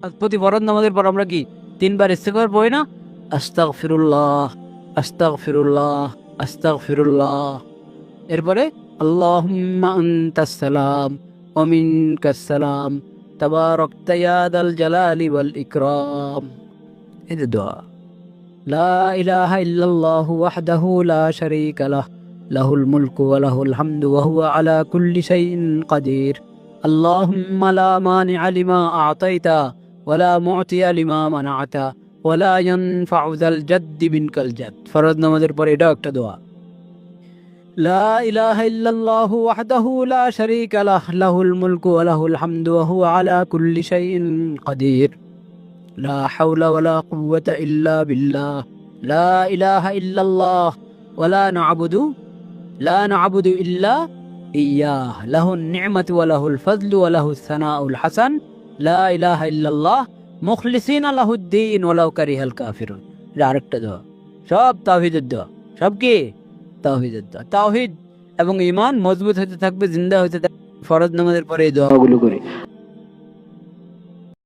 প্রতি ফরজ নামাজের পর আমরা কি 3 বার ইস্তিগফার পড়ি না? আস্তাগফিরুল্লাহ, আস্তাগফিরুল্লাহ, আস্তাগফিরুল্লাহ। এরপরে আল্লাহুম্মা আনতাস সালাম ওয়া মিনকাস সালাম তাবারাকতা ইয়া দাল জালালি ওয়াল ইকরাম। এই যে দোয়া। লা ইলাহা ইল্লাল্লাহু ওয়াহদাহু লা শারীকা লাহ, লাহুল মুলকু ওয়া লাহুল হামদু ওয়া হুয়া আলা কুল্লি শাইইন কাদির। আল্লাহুম্মা লা মানিআ লিমা আ'তাইতা ওয়া লা মু'তিয়া লিমা মানা'তা ওয়া লা ইয়ানফা'ু যাল জাদ্দি মিনকাল জাদ। ফরজ নামাজের পরে এটা একটা দোয়া। লা ইলাহা ইল্লাল্লাহু ওয়াহদাহু লা শারীকা লাহ, লাহুল মুলকু ওয়া লাহুল হামদু ওয়া হুয়া আলা কুল্লি শাইইন কাদির। লা হাওলা ওয়া লা কুওয়াতা ইল্লা বিল্লাহ। লা ইলাহা ইল্লাল্লাহ ওয়া লা না'বুদু ইল্লা ইয়াহ, লাহুন নি'মাতু ওয়া লাহুল ফাজলু ওয়া লাহুস সানাউল হাসান। লা ইলাহা ইল্লাল্লাহ মুখলিসিনা লাহুদ্দিন ওয়ালাউ কারিহাল কাফিরুন। এটা আরেকটা দোয়া। সব তাওহীদের দোয়া। সব কি? তাওহীদের দোয়া। তাওহীদ এবং ঈমান মজবুত হতে থাকবে, জিন্দা হতে থাকবে। ফরজ নামাজের পরে এই দোয়াগুলো করি।